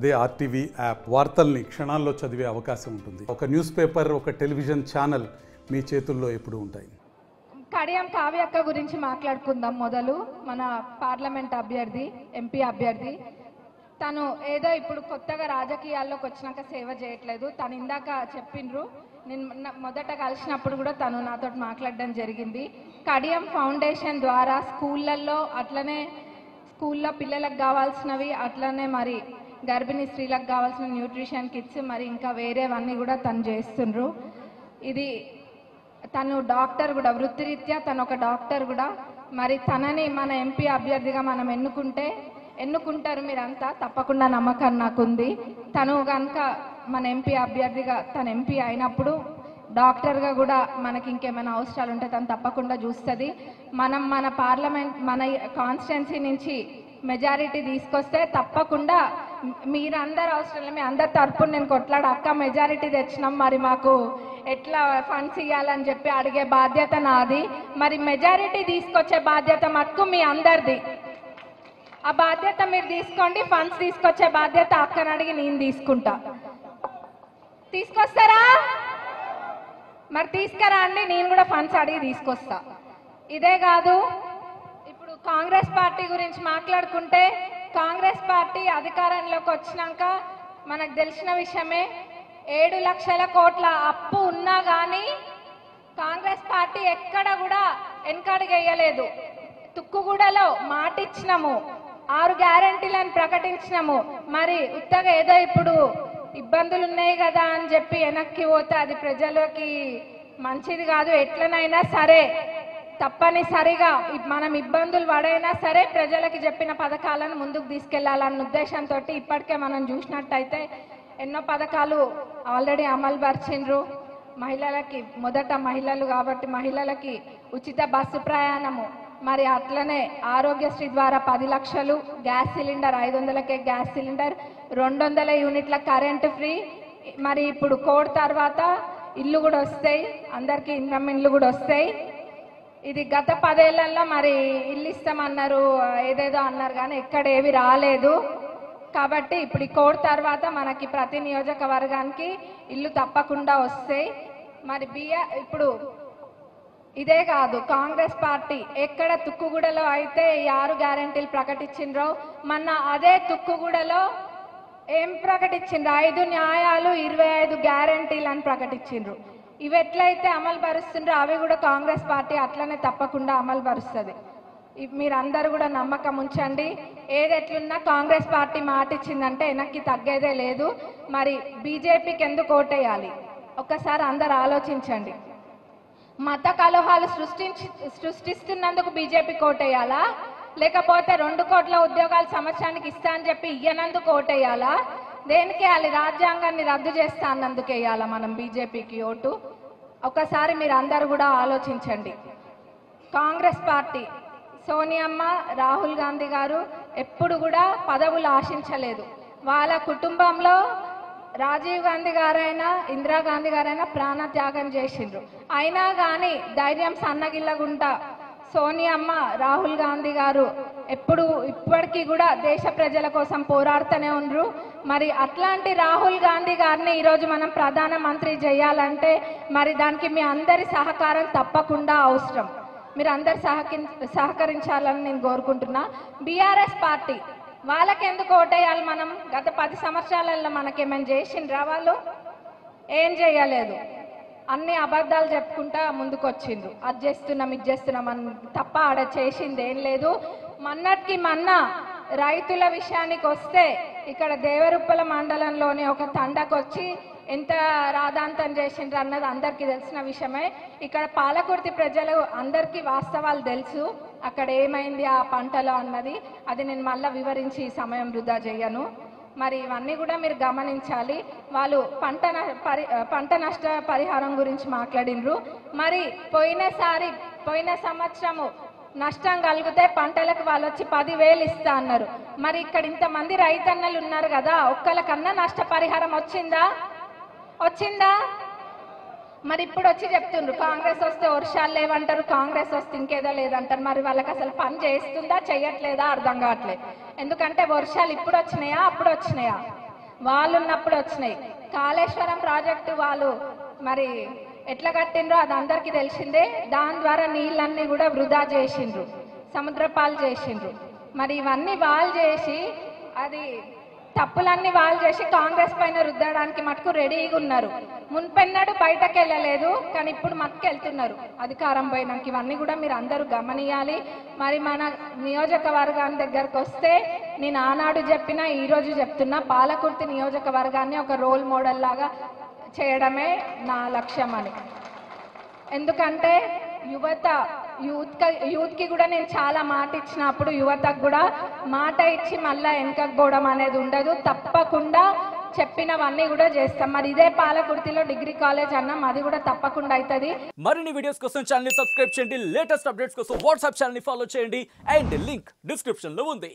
అదే RTV app వార్తల్ని క్షణాల్లో చదివే అవకాశం ఉంటుంది. ఒక న్యూస్ పేపర్, ఒక టెలివిజన్ ఛానల్ మీ చేతుల్లో ఎప్పుడూ ఉంటాయి. కడియం కావ్యక్క గురించి మాట్లాడుకుందాం. మొదలు మన పార్లమెంట్ అభ్యర్థి, ఎంపీ అభ్యర్థి. తను ఏదో ఇప్పుడు కొత్తగా రాజకీయాల్లోకి వచ్చినాక సేవ చేయట్లేదు. తను ఇందాక చెప్పిండ్రు, నేను మొదట కలిసినప్పుడు కూడా తను నాతో మాట్లాడడం జరిగింది. కడియం ఫౌండేషన్ ద్వారా స్కూళ్ళల్లో, అట్లనే స్కూల్లో పిల్లలకు కావాల్సినవి, అట్లనే మరి గర్భిణీ స్త్రీలకు కావాల్సిన న్యూట్రిషన్ కిట్స్, మరి ఇంకా వేరేవన్నీ కూడా తను చేస్తుండ్రు. ఇది తను డాక్టర్ కూడా, వృత్తిరీత్యా తను ఒక డాక్టర్ కూడా. మరి తనని మన ఎంపీ అభ్యర్థిగా మనం ఎన్నుకుంటారు మీరంతా, తప్పకుండా నమ్మకం నాకుంది. తను కనుక మన ఎంపీ అభ్యర్థిగా, తను ఎంపీ అయినప్పుడు డాక్టర్గా కూడా మనకి ఇంకేమైనా అవసరాలు ఉంటే తను తప్పకుండా చూస్తుంది. మన పార్లమెంట్, మన కాన్స్టిట్యున్సీ నుంచి మెజారిటీ తీసుకొస్తే తప్పకుండా మీరందరూ అవసరం, మీ అందరి తరపున నేను కొట్లాడు, అక్క మెజారిటీ తెచ్చినాం, మరి మాకు ఎట్లా ఫండ్స్ ఇవ్వాలని చెప్పి అడిగే బాధ్యత నాది. మరి మెజారిటీ తీసుకొచ్చే బాధ్యత మటుకు మీ అందరిది. ఆ బాధ్యత మీరు తీసుకోండి. ఫండ్స్ తీసుకొచ్చే బాధ్యత అక్కని అడిగి నేను తీసుకుంటా. తీసుకొస్తారా? మరి తీసుకురా అండి, నేను కూడా ఫండ్స్ అడిగి తీసుకొస్తా. ఇదే కాదు, ఇప్పుడు కాంగ్రెస్ పార్టీ గురించి మాట్లాడుకుంటే, కాంగ్రెస్ పార్టీ అధికారంలోకి వచ్చినాక మనకు తెలిసిన విషయమే, 7 లక్షల కోట్ల అప్పు ఉన్నా కానీ కాంగ్రెస్ పార్టీ ఎక్కడ కూడా వెనకడుగేయలేదు. తుక్కుగూడలో మాట ఇచ్చినాము, 6 గ్యారంటీలను ప్రకటించినాము. మరి ఉత్తగా ఏదో ఇప్పుడు ఇబ్బందులు ఉన్నాయి కదా అని చెప్పి వెనక్కి పోతే అది ప్రజలకి మంచిది కాదు. ఎట్లనైనా సరే తప్పనిసరిగా మనం ఇబ్బందులు పడైనా సరే ప్రజలకి చెప్పిన పథకాలను ముందుకు తీసుకెళ్లాలన్న ఉద్దేశంతో ఇప్పటికే మనం చూసినట్టయితే ఎన్నో పథకాలు ఆల్రెడీ అమలు పరిచిండ్రు. మహిళలకి, మొదట మహిళలు కాబట్టి మహిళలకి ఉచిత బస్సు ప్రయాణము, మరి అట్లనే ఆరోగ్యశ్రీ ద్వారా 10 లక్షలు, గ్యాస్ సిలిండర్ 500కే గ్యాస్ సిలిండర్, 200 యూనిట్ల కరెంటు ఫ్రీ. మరి ఇప్పుడు కోడ్ తర్వాత ఇల్లు కూడా వస్తాయి, అందరికీ ఇన్కమ్ ఇల్లు కూడా వస్తాయి. ఇది గత 10 ఏళ్లలో మరి ఇల్లు ఇస్తామన్నారు, ఏదేదో అన్నారు కానీ ఎక్కడ ఏవి రాలేదు. కాబట్టి ఇప్పుడు ఈ కోడ్ తర్వాత మనకి ప్రతి నియోజకవర్గానికి ఇల్లు తప్పకుండా వస్తాయి. మరి ఇప్పుడు ఇదే కాదు, కాంగ్రెస్ పార్టీ ఎక్కడ తుక్కుగూడలో అయితే ఈ 6 గ్యారెంటీలు ప్రకటించిండ్రో, మొన్న అదే తుక్కుగూడలో ఏం ప్రకటించిండ్రు? 5 న్యాయాలు, 25 గ్యారెంటీలు అని ప్రకటించిండ్రు. ఇవి ఎట్లయితే అమలు పరుస్తుండ్రో అవి కూడా కాంగ్రెస్ పార్టీ అట్లనే తప్పకుండా అమలు పరుస్తుంది. మీరందరూ కూడా నమ్మకం ఉంచండి. ఏది ఎట్లున్నా కాంగ్రెస్ పార్టీ మాట ఇచ్చిందంటే వెనక్కి తగ్గేదే లేదు. మరి బీజేపీకి ఎందుకు ఓటేయాలి ఒక్కసారి అందరు ఆలోచించండి. మత కలహాలు సృష్టిస్తున్నందుకు బీజేపీకి ఓటేయాలా, లేకపోతే 2 కోట్ల ఉద్యోగాలు సంవత్సరానికి ఇస్తా అని చెప్పి ఇయ్యనందుకు ఓటేయాలా, దేనికి వేయాలి? రాజ్యాంగాన్ని రద్దు చేస్తా అన్నందుకు వేయాలా మనం బీజేపీకి ఓటు? ఒకసారి మీరు అందరు కూడా ఆలోచించండి. కాంగ్రెస్ పార్టీ, సోనియమ్మ, రాహుల్ గాంధీ గారు ఎప్పుడు కూడా పదవులు ఆశించలేదు. వాళ్ళ కుటుంబంలో రాజీవ్ గాంధీ గారైనా, ఇందిరాగాంధీ గారైనా ప్రాణత్యాగం చేసిండ్రు. అయినా కానీ ధైర్యం సన్నగిల్లగుంటా సోనియమ్మ, రాహుల్ గాంధీ గారు ఇప్పటికీ కూడా దేశ ప్రజల కోసం పోరాడుతూనే ఉండ్రు. మరి అట్లాంటి రాహుల్ గాంధీ గారిని ఈరోజు మనం ప్రధానమంత్రి చేయాలంటే మరి దానికి మీ అందరి సహకారం తప్పకుండా అవసరం. మీరు అందరు సహకరించాలని నేను కోరుకుంటున్నా. బీఆర్ఎస్ పార్టీ వాళ్ళకి ఎందుకు ఓటేయాలి మనం? గత 10 సంవత్సరాలలో మనకేమైనా చేసిండ్రా? వాళ్ళు ఏం చేయలేదు, అన్ని అబద్ధాలు చెప్పుకుంటా ముందుకు వచ్చిండ్రు. అది చేస్తున్నాం, ఇది చేస్తున్నాం అని తప్ప ఆడ చేసింది ఏం లేదు. మొన్నటికి మొన్న రైతుల విషయానికి వస్తే ఇక్కడ దేవరుప్పల మండలంలోని ఒక తండకు వచ్చి ఎంత రాదాంతం చేసిండ్రు అన్నది అందరికీ తెలిసిన విషయమే. ఇక్కడ పాలకుర్తి ప్రజలు అందరికీ వాస్తవాలు తెలుసు, అక్కడ ఏమైంది ఆ పంటలో అన్నది. అది నేను మళ్ళీ వివరించి ఈ సమయం వృధా చేయను. మరి ఇవన్నీ కూడా మీరు గమనించాలి. వాళ్ళు పంట నష్ట పరిహారం గురించి మాట్లాడినరు. మరి పోయిన సంవత్సరము నష్టం కలిగితే పంటలకు వాళ్ళు వచ్చి 10,000 ఇస్తా అన్నారు. మరి ఇక్కడ ఇంతమంది రైతన్నలు ఉన్నారు కదా, ఒక్కరికన్నా నష్టపరిహారం వచ్చిందా? మరి ఇప్పుడు వచ్చి చెప్తుండ్రు కాంగ్రెస్ వస్తే వర్షాలు లేవంటారు, కాంగ్రెస్ వస్తే ఇంకేదో లేదంటారు. మరి వాళ్ళకి అసలు పని చేస్తుందా చెయ్యట్లేదా అర్థం కావట్లేదు. ఎందుకంటే వర్షాలు ఇప్పుడు వచ్చినాయా అప్పుడు వచ్చినాయా? వాళ్ళు ఉన్నప్పుడు వచ్చినాయి. కాళేశ్వరం ప్రాజెక్టు వాళ్ళు మరి ఎట్లా కట్టిండ్రో అది అందరికీ తెలిసిందే. దాని ద్వారా నీళ్ళన్నీ కూడా వృధా చేసిండ్రు, సముద్రపాలు చేసిండ్రు. మరి ఇవన్నీ వాళ్ళు చేసి అది తప్పులన్నీ వాళ్ళు చేసి కాంగ్రెస్ పైన రుద్దడానికి మటుకు రెడీగా ఉన్నారు. మున్పెన్నడు బయటకు వెళ్ళలేదు, కానీ ఇప్పుడు మట్టుకు వెళ్తున్నారు అధికారం పోయినాక. ఇవన్నీ కూడా మీరు అందరూ గమనియాలి. మరి మన నియోజకవర్గాన్ని దగ్గరకు వస్తే నేను ఆనాడు చెప్పినా ఈరోజు చెప్తున్నా, పాలకుర్తి నియోజకవర్గాన్ని ఒక రోల్ మోడల్ లాగా చేయడమే నా లక్ష్యం అని. ఎందుకంటే యూత్కి కూడా నేను చాలా మాట ఇచ్చినప్పుడు యువతకు కూడా మాట ఇచ్చి మళ్ళీ వెనకకు పోవడం అనేది ఉండదు. తప్పకుండా చెప్పినవన్నీ కూడా చేస్తాం. మరి ఇదే పాలకుర్తిలో డిగ్రీ కాలేజ్ అన్నాం, అది కూడా తప్పకుండా అవుతుంది. మరిన్ని వీడియోస్ కోసం ఛానల్ ని సబ్స్క్రైబ్ చేయండి, లేటెస్ట్ అప్డేట్స్ కోసం వాట్సాప్ ఛానల్ ని ఫాలో చేయండి, అండ్ లింక్ డిస్క్రిప్షన్ లో ఉంది.